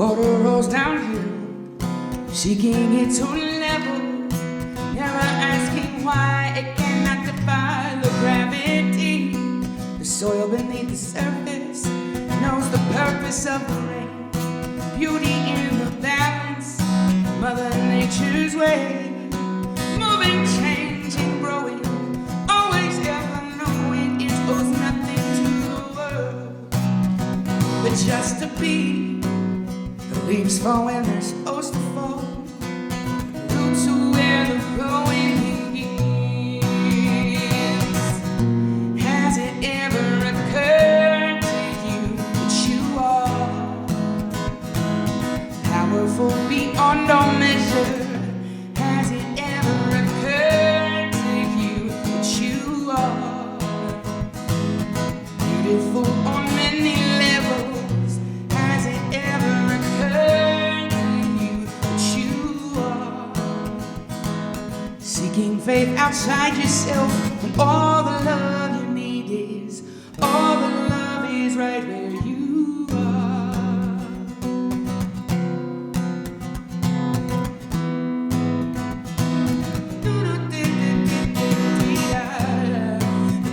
Water rolls downhill, seeking its own level, never asking why it cannot defy the gravity. The soil beneath the surface knows the purpose of the rain, beauty in the balance, Mother Nature's way, moving, changing, growing, always ever knowing it owes nothing to the world, but just to be. The leaves fall when they're supposed to fall, roots are where the growing begins. Has it ever occurred to you that you are powerful beyond all measure? Has it ever occurred to you that you are beautiful on many levels? Has it ever occurred to you that you are seeking faith outside yourself when all the love you need is, all the love is right where you are? The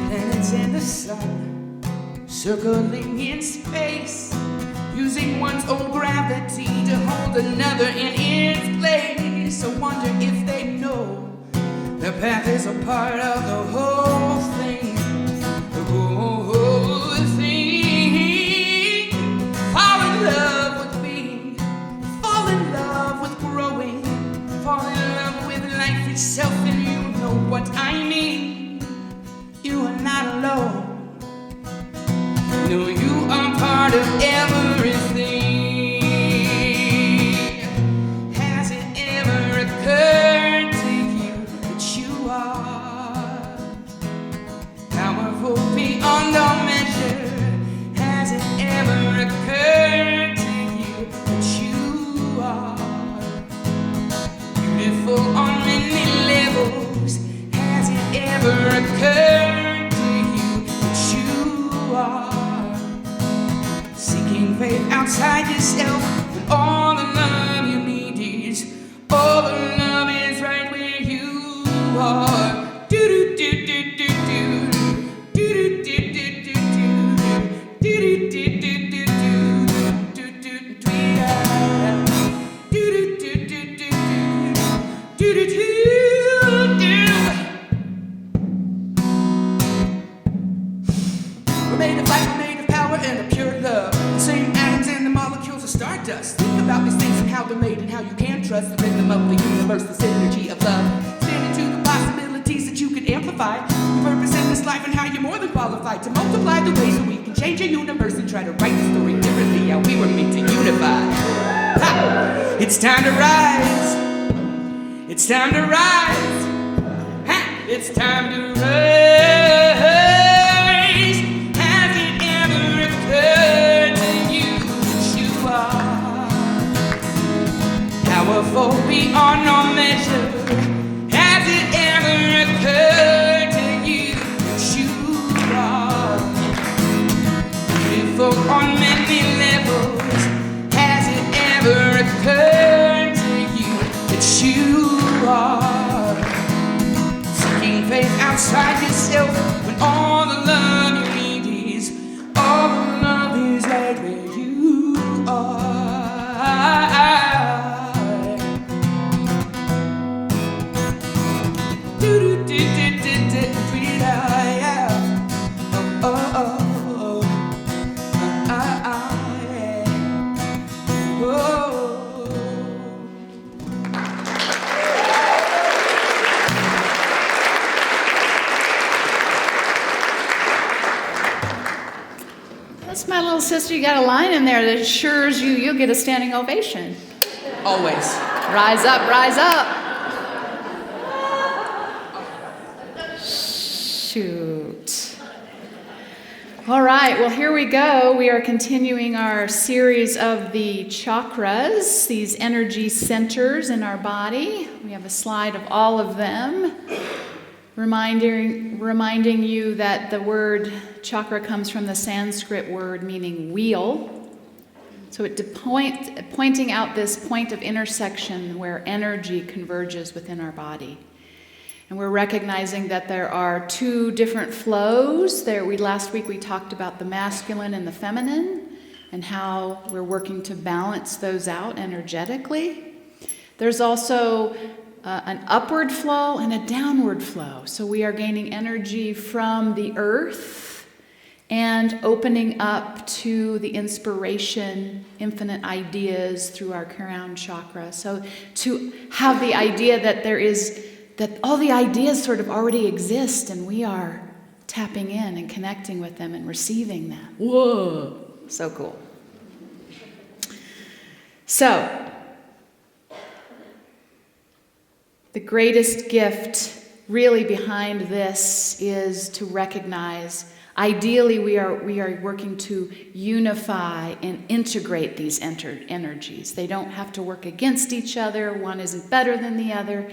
planets and the sun circling in space, using one's own gravity to hold another in its place. I wonder if they know their path is a part of the whole thing, the whole thing. Fall in love with being, fall in love with growing, fall in love with life itself, and you know what I mean. You are not alone. No, you are part of everything. Has it ever occurred to you that you are powerful beyond all measure? Has it ever occurred to you that you are beautiful on many levels? Has it ever occurred to you that you are seeking faith outside yourself when all the love you need is, all the love is right where you are? We're made of light, we're made of power and of pure love. The same atoms and the molecules of stardust. Think about these things and how they're made and how you can trust the rhythm of the universe, this energy of love. Standing to the possibilities that you can amplify your purpose in this life and how you're more than qualified to multiply the ways that we can change a universe and try to write the story differently, how we were meant to unify. Ha! It's time to rise. It's time to rise. Ha! It's time to rise. Has it ever occurred to you that you are powerful beyond all measure? Has it ever occurred to you that you are beautiful on many levels? Has it ever occurred to you that you are seeking faith outside yourself when all the love you need is, all the love is right where you are? That's my little sister. You got a line in there that assures you'll get a standing ovation. Always. Rise up, rise up. Shoot. All right, well, here we go. We are continuing our series of the chakras, these energy centers in our body. We have a slide of all of them, reminding you that the word chakra comes from the Sanskrit word meaning wheel. So pointing out this point of intersection where energy converges within our body. And we're recognizing that there are two different flows. Last week we talked about the masculine and the feminine and how we're working to balance those out energetically. There's also an upward flow and a downward flow. So we are gaining energy from the earth and opening up to the inspiration, infinite ideas through our crown chakra. So to have the idea that that all the ideas sort of already exist and we are tapping in and connecting with them and receiving them. Whoa, so cool. So, the greatest gift really behind this is to recognize, ideally we are working to unify and integrate these energies. They don't have to work against each other. One isn't better than the other.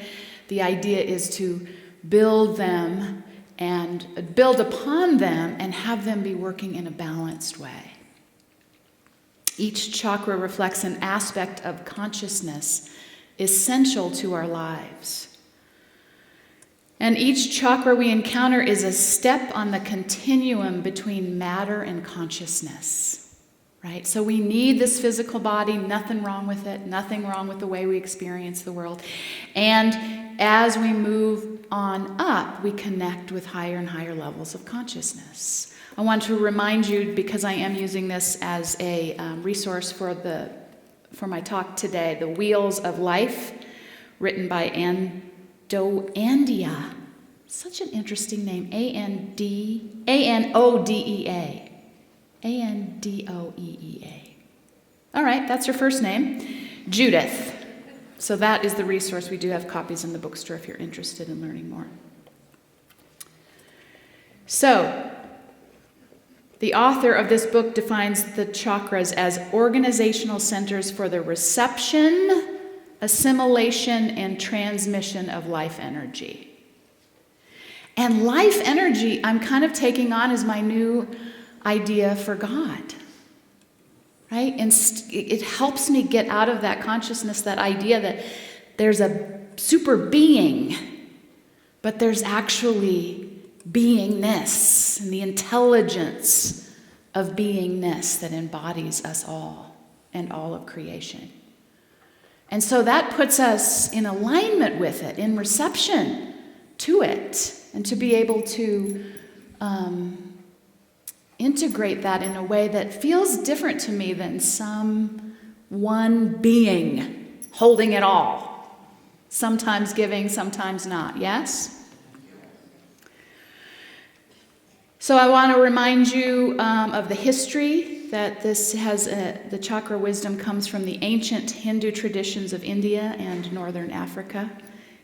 The idea is to build them and build upon them and have them be working in a balanced way. Each chakra reflects an aspect of consciousness essential to our lives. And each chakra we encounter is a step on the continuum between matter and consciousness. Right? So we need this physical body, nothing wrong with it, nothing wrong with the way we experience the world. And as we move on up, we connect with higher and higher levels of consciousness. I want to remind you, because I am using this as a resource for my talk today, The Wheels of Life, written by Anodea. Such an interesting name, Anodea. Andoeea. All right, that's her first name, Judith. So that is the resource. We do have copies in the bookstore if you're interested in learning more. So, the author of this book defines the chakras as organizational centers for the reception, assimilation, and transmission of life energy. And life energy, I'm kind of taking on as my new idea for God, right? And it helps me get out of that consciousness, that idea that there's a super being, but there's actually beingness and the intelligence of beingness that embodies us all and all of creation. And so that puts us in alignment with it, in reception to it, and to be able to integrate that in a way that feels different to me than some one being holding it all. Sometimes giving, sometimes not. Yes? So I want to remind you of the history that this has. The chakra wisdom comes from the ancient Hindu traditions of India and northern Africa,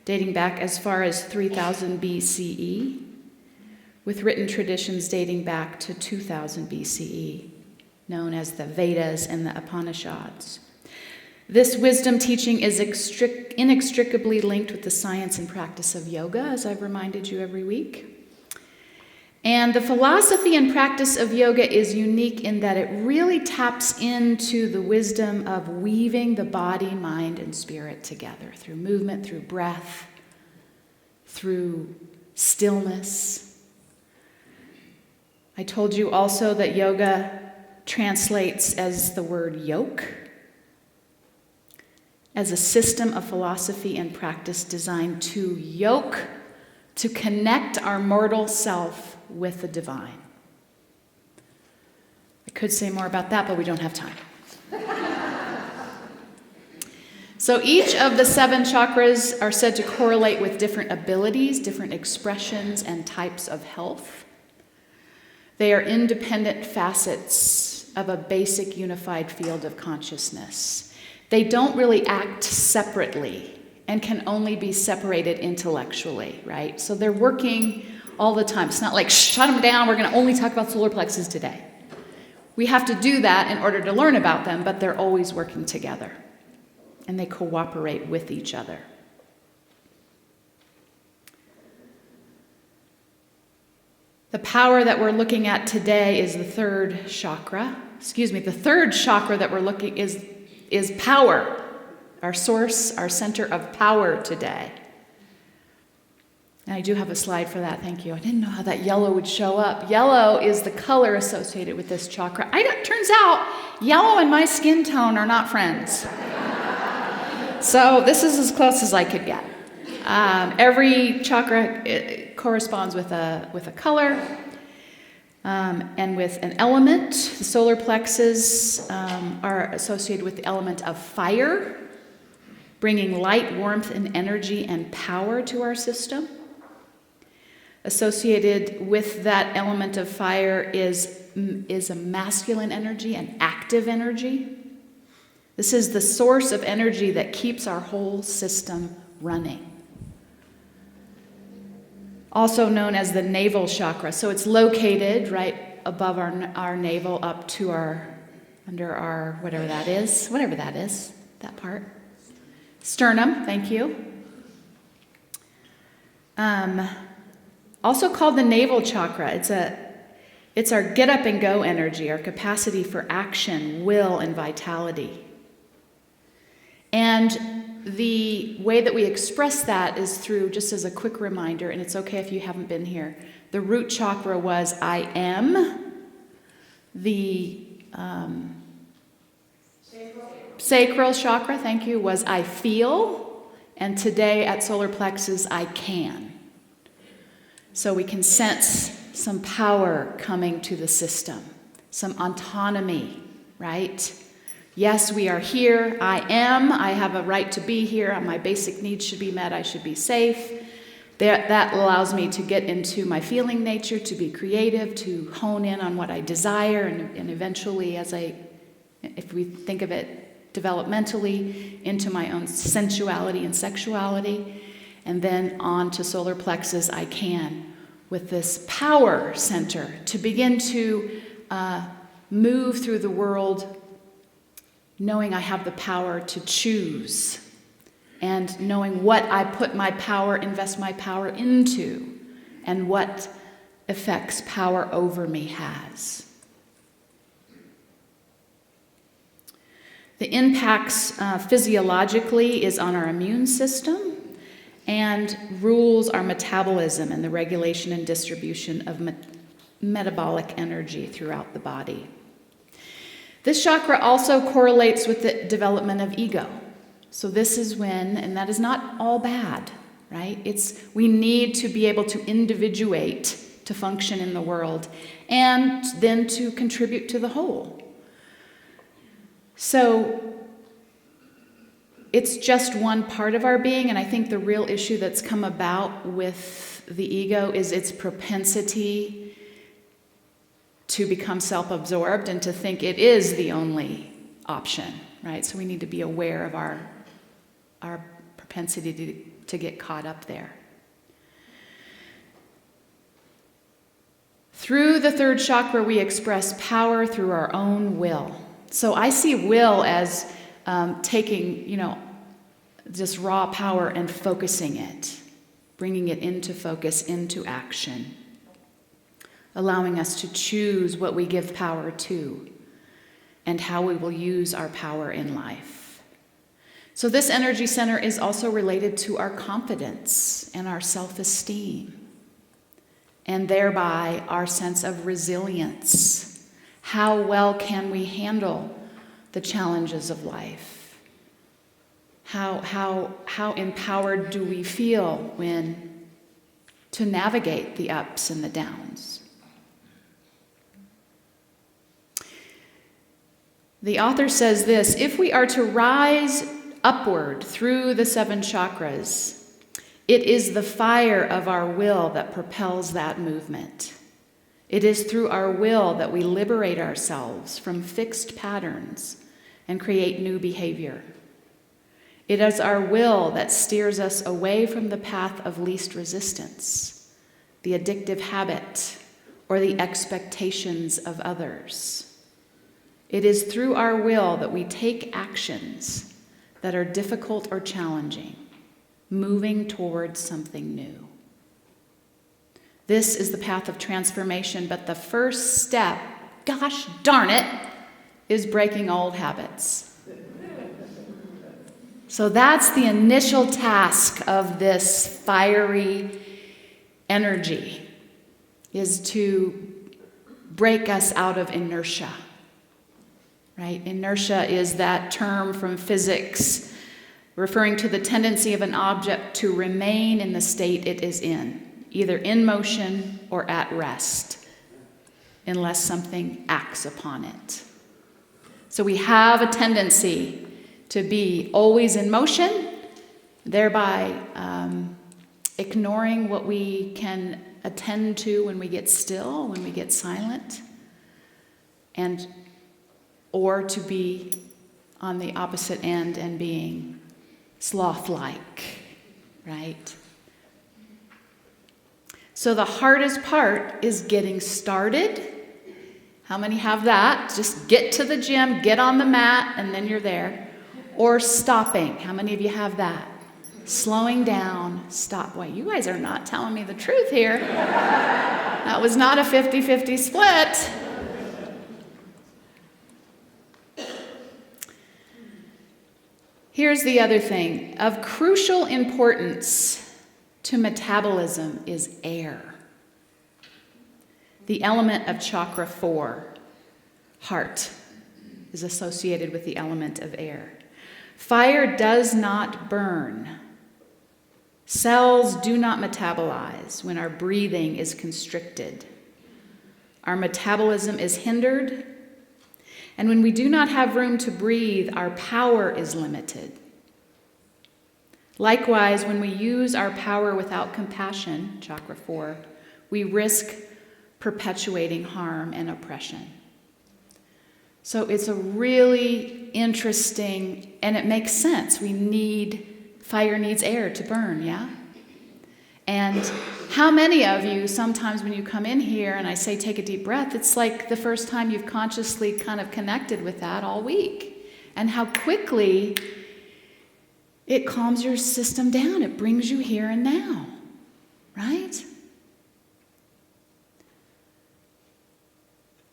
dating back as far as 3000 BCE. With written traditions dating back to 2000 BCE, known as the Vedas and the Upanishads. This wisdom teaching is inextricably linked with the science and practice of yoga, as I've reminded you every week. And the philosophy and practice of yoga is unique in that it really taps into the wisdom of weaving the body, mind, and spirit together through movement, through breath, through stillness. I told you also that yoga translates as the word yoke, as a system of philosophy and practice designed to yoke, to connect our mortal self with the divine. I could say more about that, but we don't have time. So each of the 7 chakras are said to correlate with different abilities, different expressions, and types of health. They are independent facets of a basic unified field of consciousness. They don't really act separately and can only be separated intellectually, right? So they're working all the time. It's not like, shut them down, we're going to only talk about solar plexus today. We have to do that in order to learn about them, but they're always working together. And they cooperate with each other. The power that we're looking at today is the third chakra. The third chakra that we're looking is power. Our source, our center of power today. And I do have a slide for that, thank you. I didn't know how that yellow would show up. Yellow is the color associated with this chakra. Turns out, yellow and my skin tone are not friends. So this is as close as I could get. Every chakra corresponds with a color and with an element. The solar plexus are associated with the element of fire, bringing light, warmth, and energy and power to our system. Associated with that element of fire is a masculine energy, an active energy. This is the source of energy that keeps our whole system running. Also known as the navel chakra. So it's located right above our navel up to under our, whatever that is, that part. Sternum, thank you. Also called the navel chakra. It's our get up and go energy, our capacity for action, will, and vitality. And the way that we express that is through, just as a quick reminder, and it's okay if you haven't been here, the root chakra was I am. The sacral chakra, thank you, was I feel. And today at Solar Plexus, I can. So we can sense some power coming to the system, some autonomy, right? Yes, we are here. I am. I have a right to be here. My basic needs should be met. I should be safe. That allows me to get into my feeling nature, to be creative, to hone in on what I desire, and eventually, if we think of it developmentally, into my own sensuality and sexuality. And then on to solar plexus, I can, with this power center, to begin to move through the world knowing I have the power to choose, and knowing what I invest my power into, and what effects power over me has. The impacts physiologically is on our immune system, and rules our metabolism and the regulation and distribution of metabolic energy throughout the body. This chakra also correlates with the development of ego. So this is when, and that is not all bad, right? We need to be able to individuate to function in the world and then to contribute to the whole. So it's just one part of our being, and I think the real issue that's come about with the ego is its propensity to become self-absorbed and to think it is the only option, right? So we need to be aware of our propensity to get caught up there. Through the third chakra, we express power through our own will. So I see will as taking, just raw power and focusing it, bringing it into focus, into action, allowing us to choose what we give power to and how we will use our power in life. So this energy center is also related to our confidence and our self-esteem, and thereby our sense of resilience. How well can we handle the challenges of life? How empowered do we feel to navigate the ups and the downs? The author says this: if we are to rise upward through the 7 chakras, it is the fire of our will that propels that movement. It is through our will that we liberate ourselves from fixed patterns and create new behavior. It is our will that steers us away from the path of least resistance, the addictive habit, or the expectations of others. It is through our will that we take actions that are difficult or challenging, moving towards something new. This is the path of transformation, but the first step, gosh darn it, is breaking old habits. So that's the initial task of this fiery energy, is to break us out of inertia. Right? Inertia is that term from physics referring to the tendency of an object to remain in the state it is in, either in motion or at rest, unless something acts upon it. So we have a tendency to be always in motion, thereby ignoring what we can attend to when we get still, when we get silent, or to be on the opposite end and being sloth-like, right? So the hardest part is getting started. How many have that? Just get to the gym, get on the mat, and then you're there. Or stopping. How many of you have that? Slowing down, stop. Boy, you guys are not telling me the truth here. That was not a 50-50 split. Here's the other thing. Of crucial importance to metabolism is air. The element of chakra 4, heart, is associated with the element of air. Fire does not burn. Cells do not metabolize when our breathing is constricted. Our metabolism is hindered. And when we do not have room to breathe, our power is limited. Likewise, when we use our power without compassion, chakra 4, we risk perpetuating harm and oppression. So it's a really interesting, and it makes sense. Fire needs air to burn, yeah? And how many of you, sometimes when you come in here and I say take a deep breath, it's like the first time you've consciously kind of connected with that all week. And how quickly it calms your system down. It brings you here and now, right?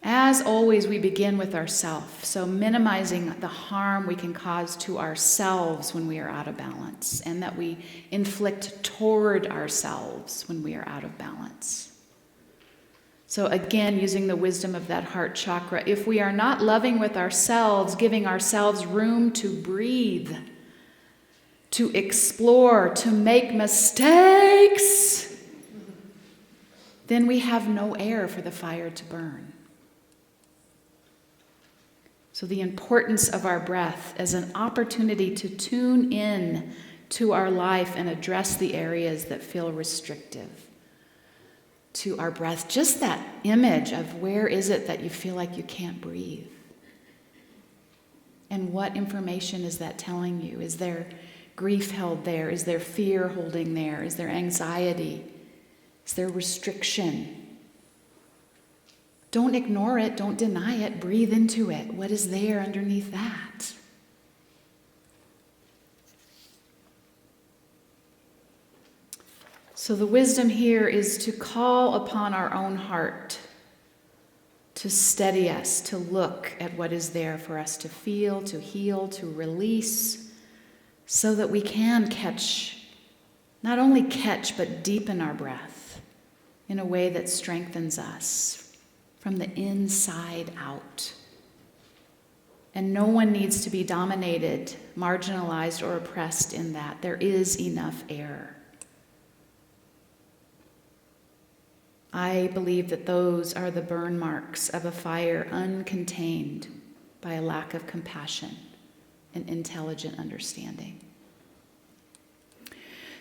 As always, we begin with ourself, so minimizing the harm we can cause to ourselves when we are out of balance, and that we inflict toward ourselves when we are out of balance. So again, using the wisdom of that heart chakra, if we are not loving with ourselves, giving ourselves room to breathe, to explore, to make mistakes, then we have no air for the fire to burn. So the importance of our breath as an opportunity to tune in to our life and address the areas that feel restrictive to our breath. Just that image of where is it that you feel like you can't breathe? And what information is that telling you? Is there grief held there? Is there fear holding there? Is there anxiety? Is there restriction? Don't ignore it. Don't deny it. Breathe into it. What is there underneath that? So the wisdom here is to call upon our own heart to steady us, to look at what is there for us to feel, to heal, to release, so that we can not only catch, but deepen our breath in a way that strengthens us from the inside out. And no one needs to be dominated, marginalized, or oppressed in that. There is enough air. I believe that those are the burn marks of a fire uncontained by a lack of compassion and intelligent understanding.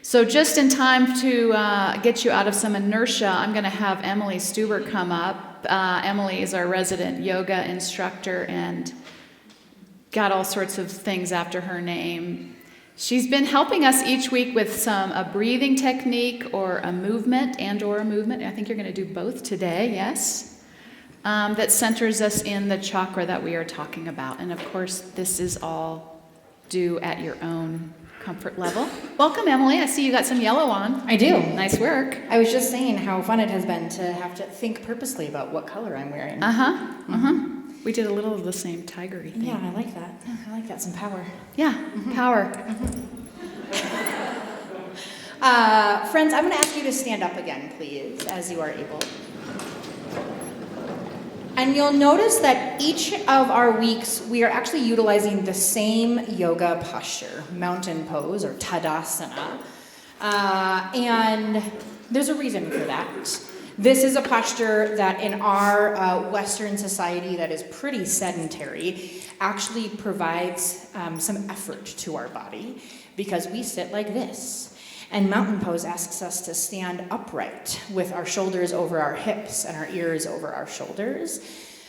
So just in time to get you out of some inertia, I'm going to have Emily Stuber come up. Emily is our resident yoga instructor and got all sorts of things after her name. She's been helping us each week with a breathing technique or a movement. I think you're going to do both today, yes? That centers us in the chakra that we are talking about. And of course, this is all due at your own comfort level. Welcome, Emily. I see you got some yellow on. I do. Nice work. I was just saying how fun it has been to have to think purposely about what color I'm wearing. We did a little of the same tigery thing. Yeah, I like that. I like that. Some power. Yeah, power. Friends, I'm going to ask you to stand up again, please, as you are able. And you'll notice that each of our weeks, we are actually utilizing the same yoga posture, mountain pose, or Tadasana. And there's a reason for that. This is a posture that in our Western society that is pretty sedentary actually provides some effort to our body because we sit like this. And mountain pose asks us to stand upright with our shoulders over our hips and our ears over our shoulders.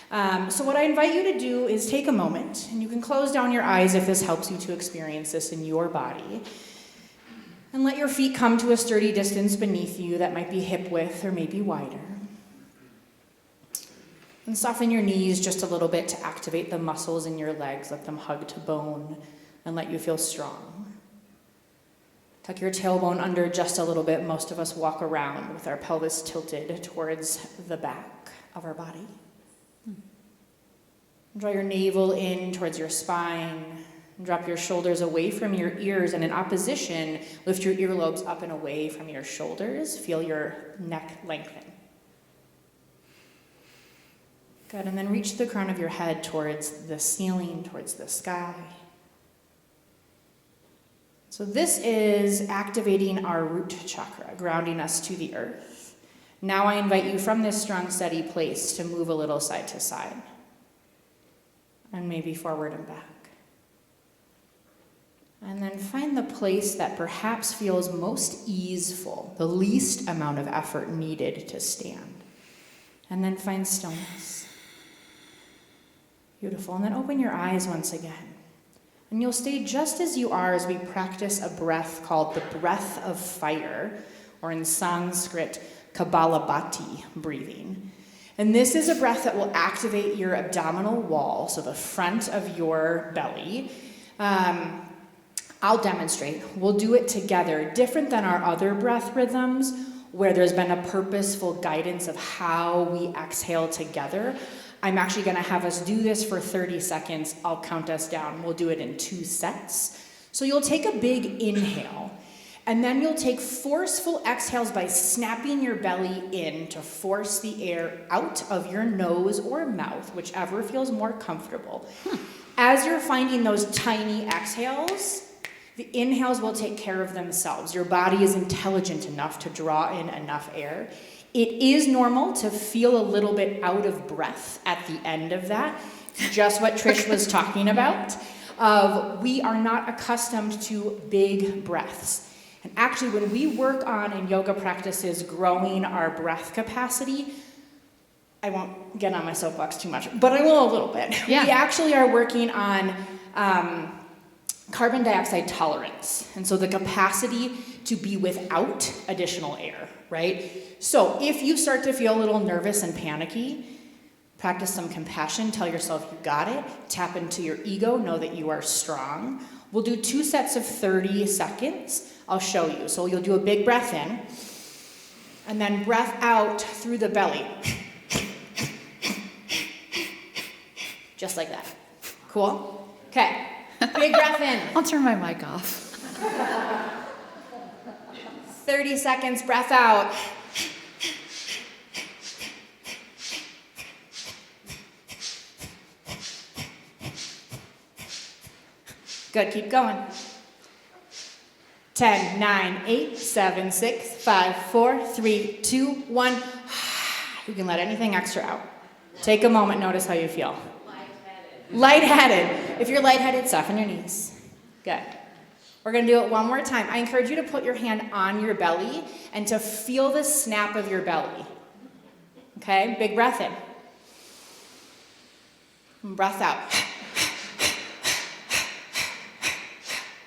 So what I invite you to do is take a moment, and you can close down your eyes if this helps you to experience this in your body. And let your feet come to a sturdy distance beneath you that might be hip width or maybe wider. And soften your knees just a little bit to activate the muscles in your legs. Let them hug to bone and let you feel strong. Tuck your tailbone under just a little bit. Most of us walk around with our pelvis tilted towards the back of our body. Draw your navel in towards your spine. Drop your shoulders away from your ears, and in opposition, lift your earlobes up and away from your shoulders. Feel your neck lengthen. Good, and then reach the crown of your head towards the ceiling, towards the sky. So this is activating our root chakra, grounding us to the earth. Now I invite you from this strong, steady place to move a little side to side, and maybe forward and back. And then find the place that perhaps feels most easeful, the least amount of effort needed to stand. And then find stillness. Beautiful. And then open your eyes once again. And you'll stay just as you are as we practice a breath called the breath of fire, or in Sanskrit, Kapalabhati breathing. And this is a breath that will activate your abdominal wall, so the front of your belly. I'll demonstrate. We'll do it together, different than our other breath rhythms, where there's been a purposeful guidance of how we exhale together. I'm actually going to have us do this for 30 seconds. I'll count us down. We'll do it in 2 sets. So you'll take a big inhale, and then you'll take forceful exhales by snapping your belly in to force the air out of your nose or mouth, whichever feels more comfortable. As you're finding those tiny exhales, the inhales will take care of themselves. Your body is intelligent enough to draw in enough air. It is normal to feel a little bit out of breath at the end of that, just what Trish was talking about. We are not accustomed to big breaths. And actually, when we work on in yoga practices growing our breath capacity, I won't get on my soapbox too much, but I will a little bit. Yeah. We actually are working on carbon dioxide tolerance, and so the capacity to be without additional air, right? So if you start to feel a little nervous and panicky, practice some compassion, tell yourself you got it, tap into your ego, know that you are strong. We'll do 2 sets of 30 seconds. I'll show you. So you'll do a big breath in, and then breath out through the belly. Just like that. Cool? Okay. Big breath in. I'll turn my mic off. 30 seconds, breath out. Good, keep going. 10, 9, 8, 7, 6, 5, 4, 3, 2, 1. You can let anything extra out. Take a moment, notice how you feel. Lightheaded. If you're lightheaded, soften your knees. Good. We're going to do it one more time. I encourage you to put your hand on your belly and to feel the snap of your belly. Okay? Big breath in. And breath out.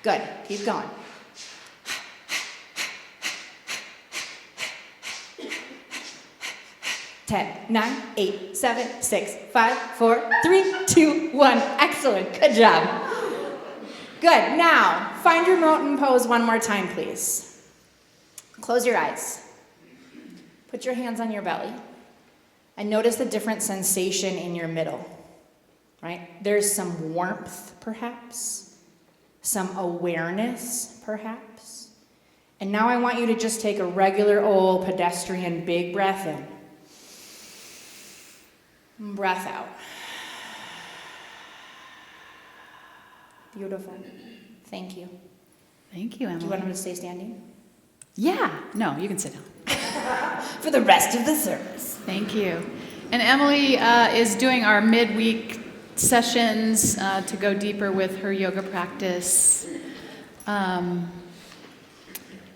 Good. Keep going. Ten, 9, 8, 7, 6, 5, 4, 3, 2, 1. Excellent. Good job. Good. Now, find your mountain pose one more time, please. Close your eyes. Put your hands on your belly. And notice the different sensation in your middle. Right? There's some warmth, perhaps. Some awareness, perhaps. And now I want you to just take a regular old pedestrian big breath in. And breath out. Beautiful. Thank you. Thank you, Emily. Do you want him to stay standing? Yeah. No, you can sit down. For the rest of the service. Thank you. And Emily is doing our midweek sessions to go deeper with her yoga practice. On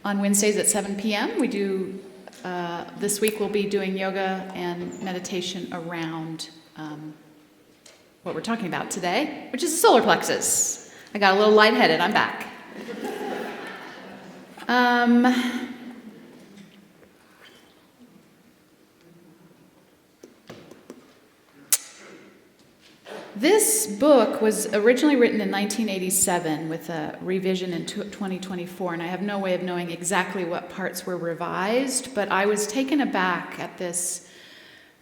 Wednesdays at 7 p.m. we do, this week we'll be doing yoga and meditation around what we're talking about today, which is the solar plexus. I got a little lightheaded, I'm back. This book was originally written in 1987 with a revision in 2024, and I have no way of knowing exactly what parts were revised, but I was taken aback at this,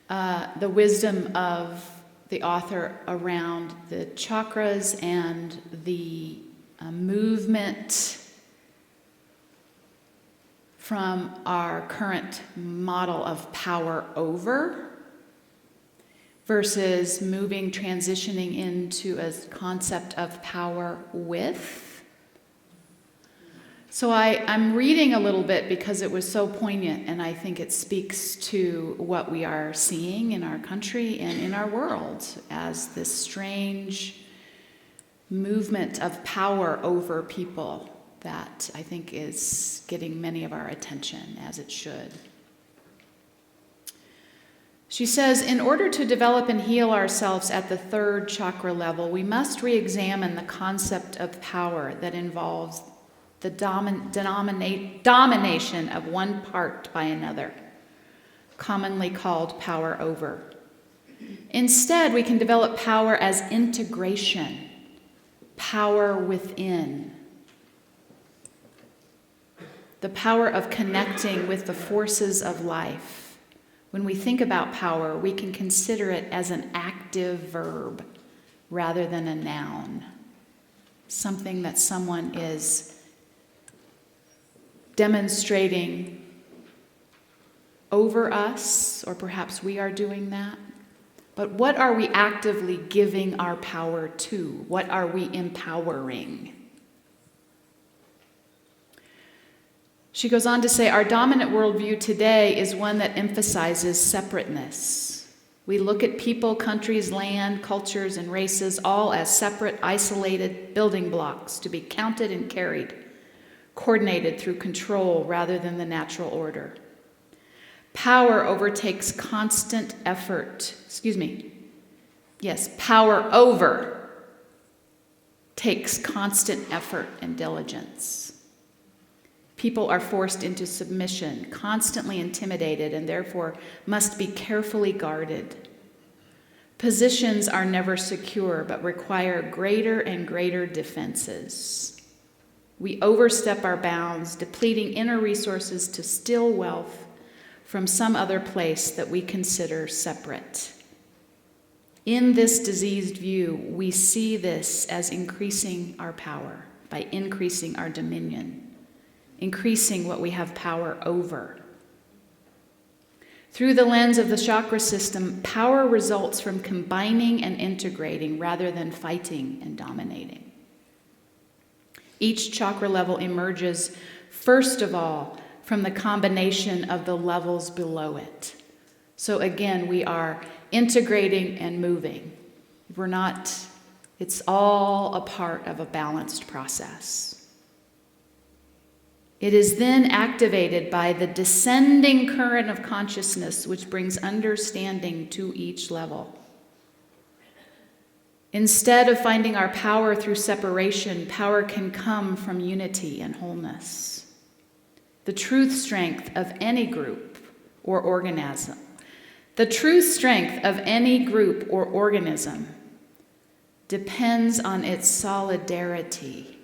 the wisdom of the author around the chakras and the movement from our current model of power over versus transitioning into a concept of power with. So I'm reading a little bit because it was so poignant, and I think it speaks to what we are seeing in our country and in our world as this strange movement of power over people that I think is getting many of our attention, as it should. She says, in order to develop and heal ourselves at the third chakra level, we must re-examine the concept of power that involves the domination of one part by another, commonly called power over. Instead, we can develop power as integration, power within, the power of connecting with the forces of life. When we think about power, we can consider it as an active verb rather than a noun, something that someone is demonstrating over us, or perhaps we are doing that. But what are we actively giving our power to? What are we empowering? She goes on to say, our dominant worldview today is one that emphasizes separateness. We look at people, countries, land, cultures, and races all as separate, isolated building blocks to be counted and carried, coordinated through control rather than the natural order. Power overtakes constant effort. Power over takes constant effort and diligence. People are forced into submission, constantly intimidated, and therefore must be carefully guarded. Positions are never secure, but require greater and greater defenses. We overstep our bounds, depleting inner resources to steal wealth from some other place that we consider separate. In this diseased view, we see this as increasing our power by increasing our dominion, increasing what we have power over. Through the lens of the chakra system, power results from combining and integrating rather than fighting and dominating. Each chakra level emerges, first of all, from the combination of the levels below it. So again, we are integrating and moving. It's all a part of a balanced process. It is then activated by the descending current of consciousness, which brings understanding to each level. Instead of finding our power through separation, power can come from unity and wholeness. The truth strength of any group or organism. The truth strength of any group or organism depends on its solidarity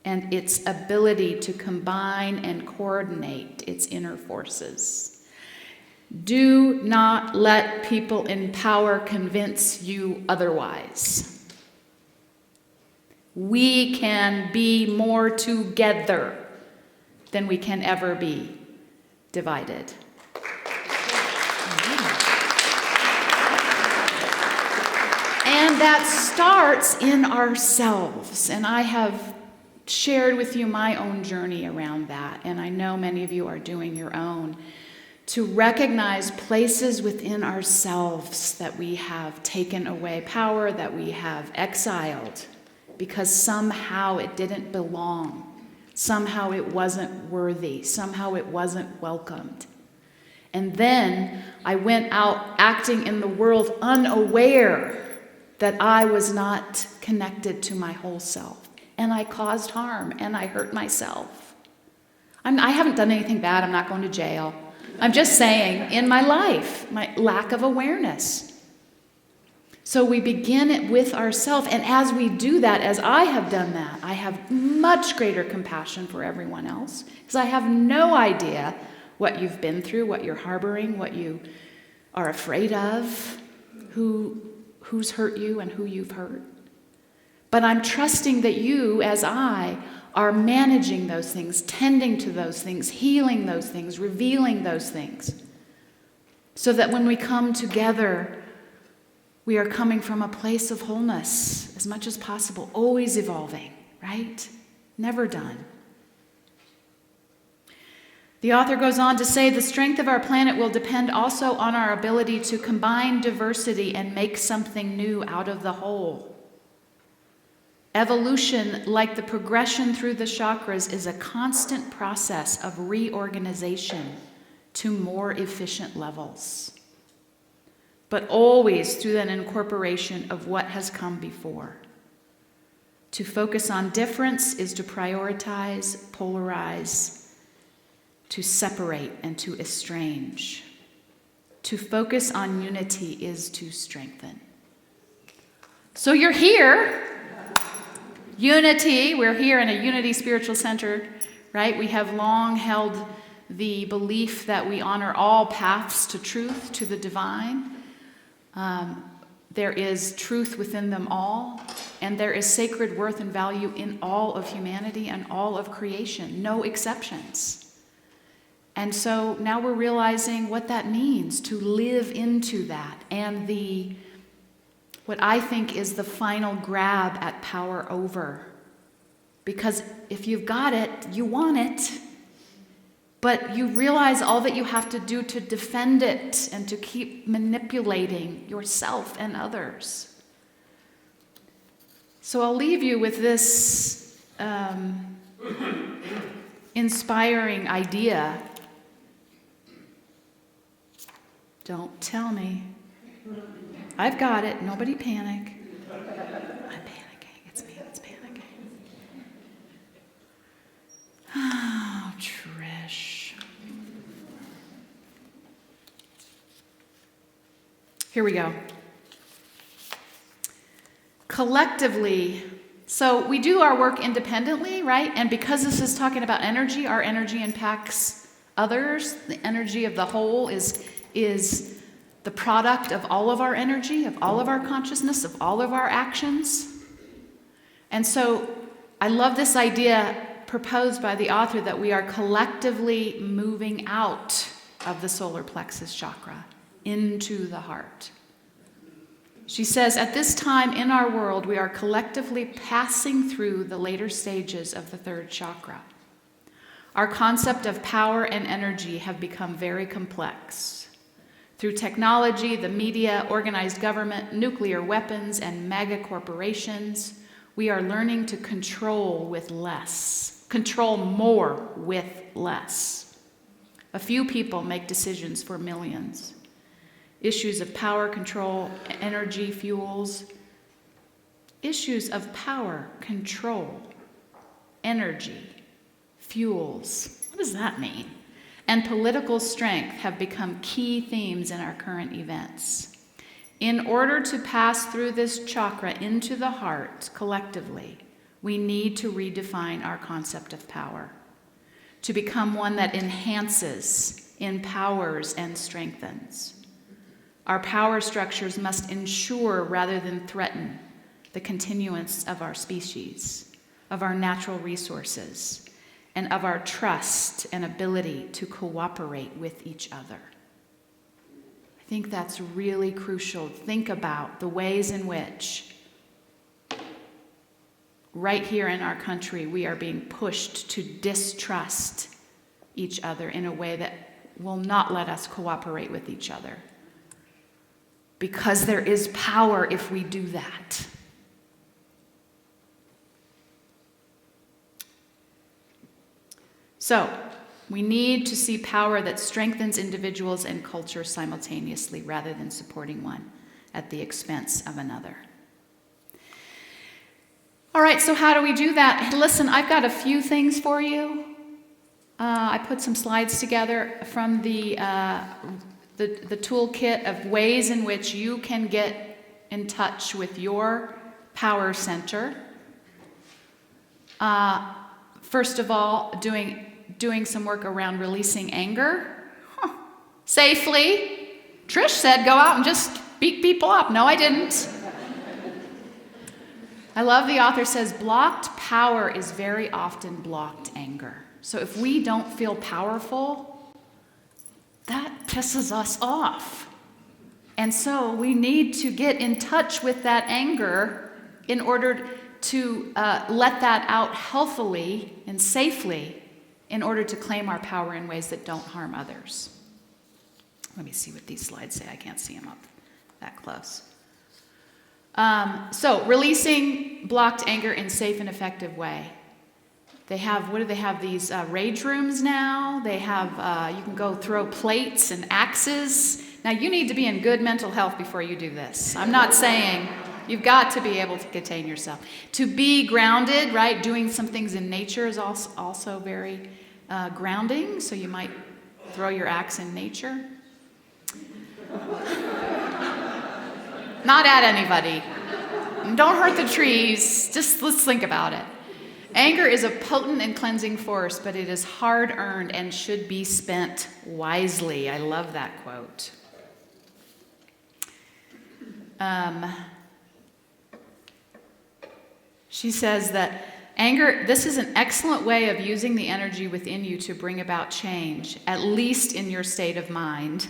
and its ability to combine and coordinate its inner forces. Do not let people in power convince you otherwise. We can be more together than we can ever be divided. And that starts in ourselves. And I have shared with you my own journey around that. And I know many of you are doing your own. To recognize places within ourselves that we have taken away power, that we have exiled, because somehow it didn't belong. Somehow it wasn't worthy. Somehow it wasn't welcomed. And then I went out acting in the world unaware that I was not connected to my whole self. And I caused harm and I hurt myself. I haven't done anything bad. I'm not going to jail. I'm just saying, in my life, my lack of awareness. So we begin it with ourselves, and as we do that, as I have done that, I have much greater compassion for everyone else, because I have no idea what you've been through, what you're harboring, what you are afraid of, who's hurt you and who you've hurt. But I'm trusting that you, as I, are managing those things, tending to those things, healing those things, revealing those things, so that when we come together, we are coming from a place of wholeness as much as possible, always evolving, right? Never done. The author goes on to say, the strength of our planet will depend also on our ability to combine diversity and make something new out of the whole. Evolution, like the progression through the chakras, is a constant process of reorganization to more efficient levels, but always through an incorporation of what has come before. To focus on difference is to prioritize, polarize, to separate, and to estrange. To focus on unity is to strengthen. So you're here. Unity, we're here in a Unity Spiritual Center, right? We have long held the belief that we honor all paths to truth, to the divine. There is truth within them all, and there is sacred worth and value in all of humanity and all of creation, no exceptions. And so now we're realizing what that means to live into that, and what I think is the final grab at power over. Because if you've got it, you want it. But you realize all that you have to do to defend it and to keep manipulating yourself and others. So I'll leave you with this inspiring idea. Don't tell me. I've got it. Nobody panic. I'm panicking. It's me that's panicking. Oh, Trish. Here we go. Collectively, so we do our work independently, right? And because this is talking about energy, our energy impacts others. The energy of the whole is the product of all of our energy, of all of our consciousness, of all of our actions. And so I love this idea proposed by the author that we are collectively moving out of the solar plexus chakra into the heart. She says, at this time in our world, we are collectively passing through the later stages of the third chakra. Our concept of power and energy have become very complex. Through technology, the media, organized government, nuclear weapons, and mega corporations, we are learning to control more with less. A few people make decisions for millions. Issues of power, control, energy, fuels. Issues of power, control, energy, fuels. What does that mean? And political strength have become key themes in our current events. In order to pass through this chakra into the heart collectively, we need to redefine our concept of power, to become one that enhances, empowers, and strengthens. Our power structures must ensure rather than threaten the continuance of our species, of our natural resources, and of our trust and ability to cooperate with each other. I think that's really crucial. Think about the ways in which, right here in our country, we are being pushed to distrust each other in a way that will not let us cooperate with each other. Because there is power if we do that. So, we need to see power that strengthens individuals and cultures simultaneously rather than supporting one at the expense of another. All right, so how do we do that? Listen, I've got a few things for you. I put some slides together from the toolkit of ways in which you can get in touch with your power center. First of all, doing some work around releasing anger safely. Trish said go out and just beat people up. No, I didn't. I love the author says blocked power is very often blocked anger. So if we don't feel powerful, that pisses us off. And so we need to get in touch with that anger in order to let that out healthily and safely in order to claim our power in ways that don't harm others. Let me see what these slides say. I can't see them up that close. So releasing blocked anger in safe and effective way. They have, what do they have, these rage rooms now? They have, you can go throw plates and axes. Now you need to be in good mental health before you do this. I'm not saying, you've got to be able to contain yourself. To be grounded, right, doing some things in nature is also very grounding, so you might throw your axe in nature. Not at anybody. Don't hurt the trees. Just let's think about it. Anger is a potent and cleansing force, but it is hard-earned and should be spent wisely. I love that quote. She says that anger, this is an excellent way of using the energy within you to bring about change, at least in your state of mind.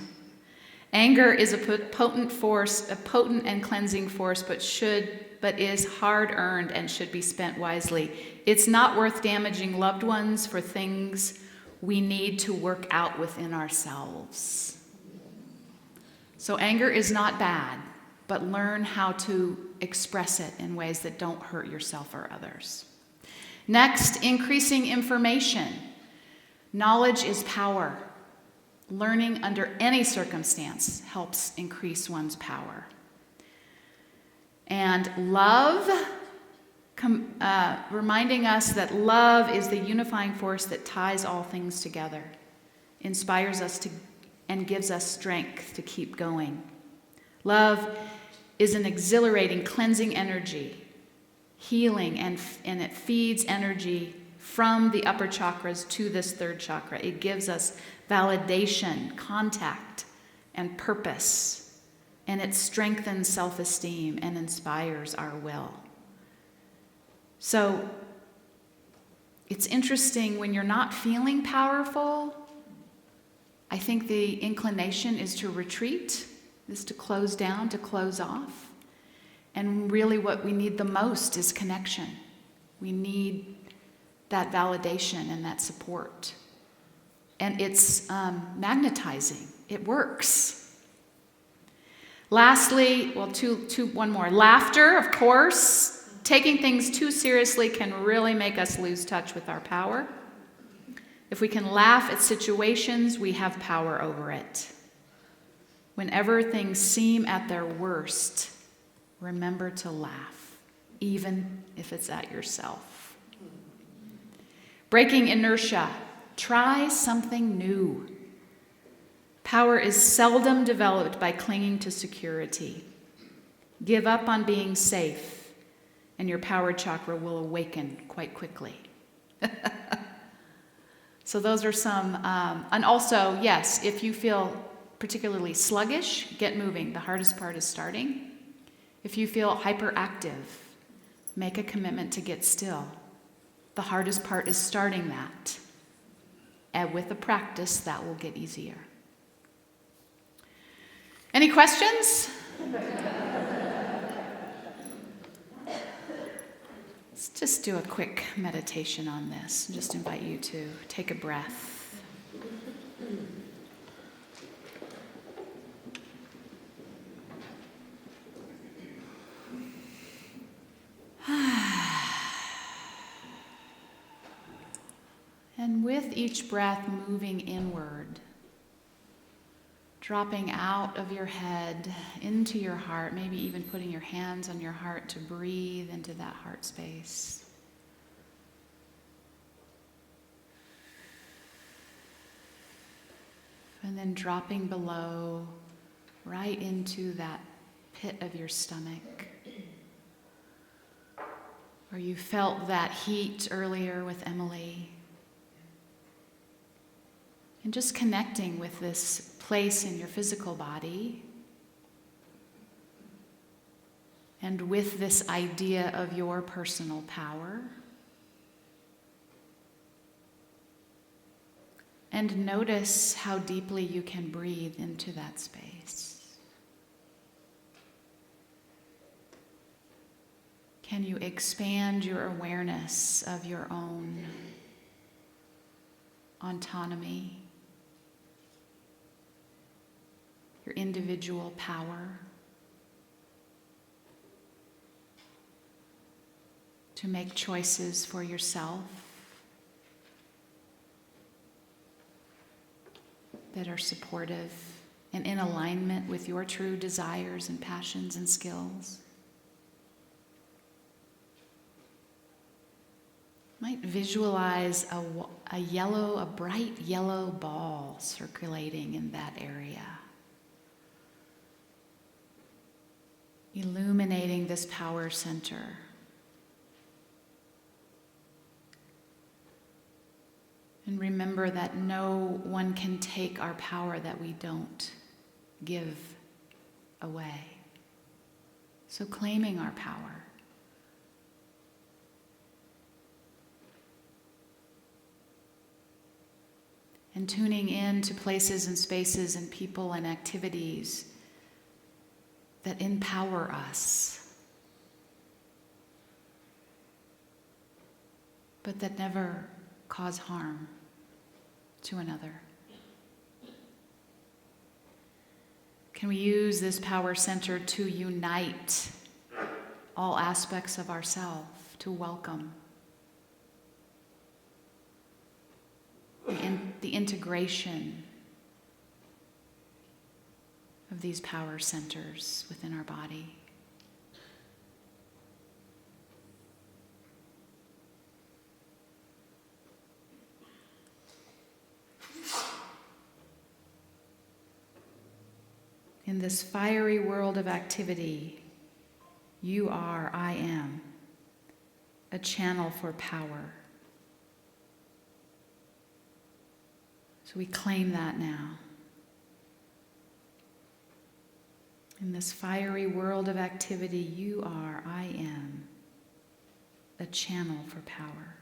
Anger is a potent force, a potent and cleansing force, but is hard-earned and should be spent wisely. It's not worth damaging loved ones for things we need to work out within ourselves. So anger is not bad, but learn how to express it in ways that don't hurt yourself or others. Next, increasing information. Knowledge is power. Learning under any circumstance helps increase one's power. And love, reminding us that love is the unifying force that ties all things together, inspires us to, and gives us strength to keep going. Love is an exhilarating, cleansing energy, healing, and it feeds energy from the upper chakras to this third chakra. It gives us validation, contact, and purpose, and it strengthens self-esteem and inspires our will. So it's interesting when you're not feeling powerful, I think the inclination is to retreat, is to close down, to close off. And really what we need the most is connection. We need that validation and that support. And it's magnetizing. It works. Lastly, well, one more. Laughter, of course. Taking things too seriously can really make us lose touch with our power. If we can laugh at situations, we have power over it. Whenever things seem at their worst, remember to laugh, even if it's at yourself. Breaking inertia. Try something new. Power is seldom developed by clinging to security. Give up on being safe and your power chakra will awaken quite quickly. So those are some, and also, yes, if you feel particularly sluggish, get moving. The hardest part is starting. If you feel hyperactive, make a commitment to get still. The hardest part is starting that. And with the practice, that will get easier. Any questions? Let's just do a quick meditation on this. Just invite you to take a breath. And with each breath moving inward, dropping out of your head into your heart, maybe even putting your hands on your heart to breathe into that heart space. And then dropping below, right into that pit of your stomach. Or you felt that heat earlier with Emily. And just connecting with this place in your physical body and with this idea of your personal power. And notice how deeply you can breathe into that space. Can you expand your awareness of your own autonomy? Your individual power to make choices for yourself that are supportive and in alignment with your true desires and passions and skills. Might visualize a bright yellow ball circulating in that area. Illuminating this power center. And remember that no one can take our power that we don't give away. So claiming our power. And tuning in to places and spaces and people and activities that empower us, but that never cause harm to another. Can we use this power center to unite all aspects of ourselves, to welcome the integration of these power centers within our body? In this fiery world of activity, you are, I am, a channel for power. So we claim that now. In this fiery world of activity, you are, I am, a channel for power.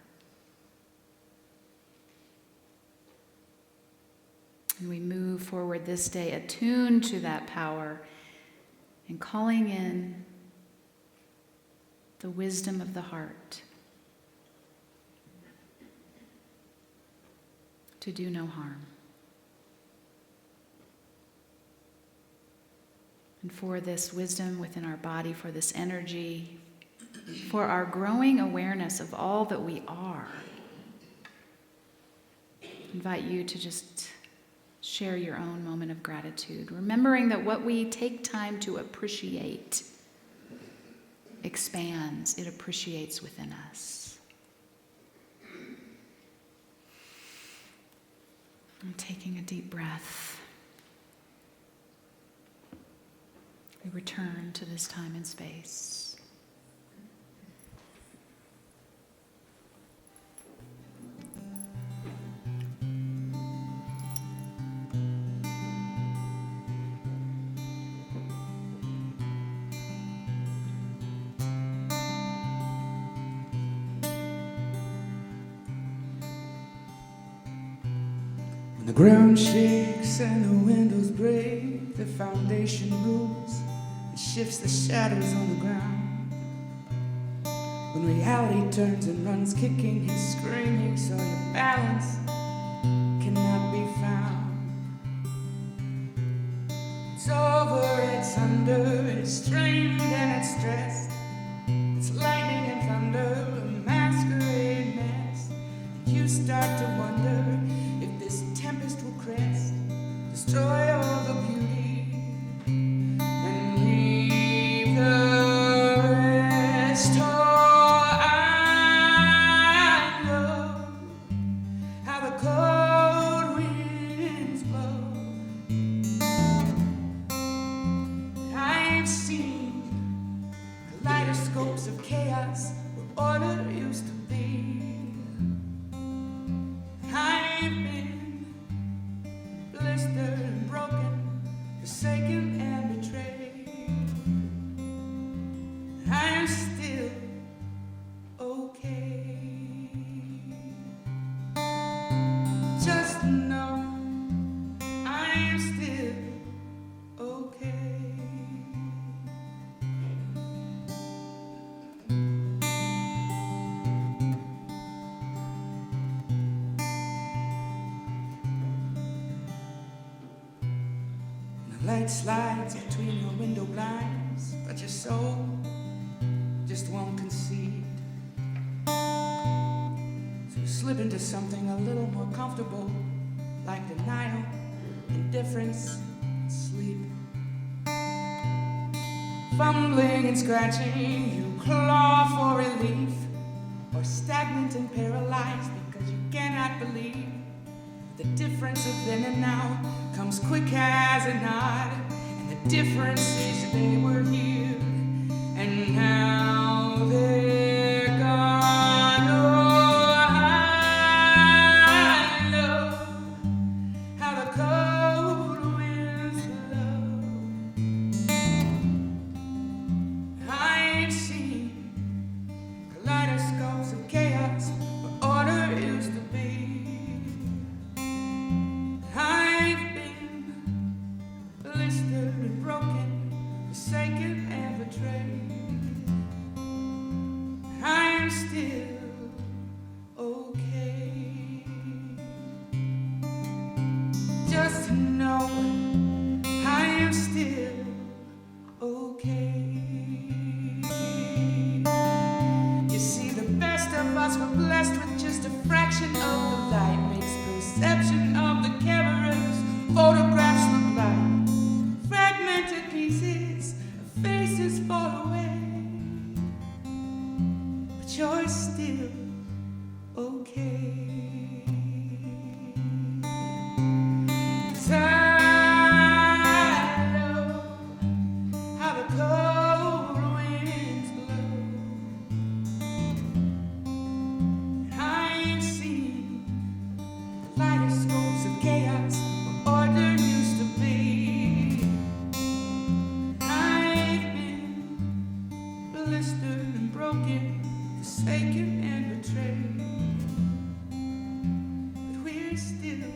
And we move forward this day attuned to that power and calling in the wisdom of the heart to do no harm. And for this wisdom within our body, for this energy, for our growing awareness of all that we are, I invite you to just share your own moment of gratitude, remembering that what we take time to appreciate expands, it appreciates within us. I'm taking a deep breath. We return to this time and space. The ground shakes and the windows break, the foundation moves and shifts the shadows on the ground. When reality turns and runs, kicking and screaming, so your balance cannot be found. It's over, it's under, it's strained and it's stressed. It's lightning and thunder, a masquerade mess. And you start to wonder if this tempest will crest, destroy all the beauty, and leave the rest. Oh, I know how the cold winds blow. I've seen kaleidoscopes of chaos where order used to be. I've been blistered and broken, forsaken and betrayed. I'm still okay. Just know I'm still okay. The light slides between your window blinds, but your soul just won't concede. So you slip into something a little more comfortable, like denial, indifference, sleep. Fumbling and scratching, you claw for relief, or stagnant and paralyzed because you cannot believe the difference of then and now comes quick as a nod. And the difference is they were here and now they're gone. Oh, I know how the cold winds blow. I've seen kaleidoscopes of chaos where order used to be. I've been blistered and broken, forsaken and betrayed. I'm still okay. Just to know I am still okay. You see, the best of us were blessed with just a fraction of the light. Makes perception of the cameras, photographs look like fragmented pieces of faces far away. But you're still okay. 'Cause I know how the cold winds blow. I've seen kaleidoscopes of chaos where order used to be. I've been blistered and broken, forsaken and betrayed. But we're still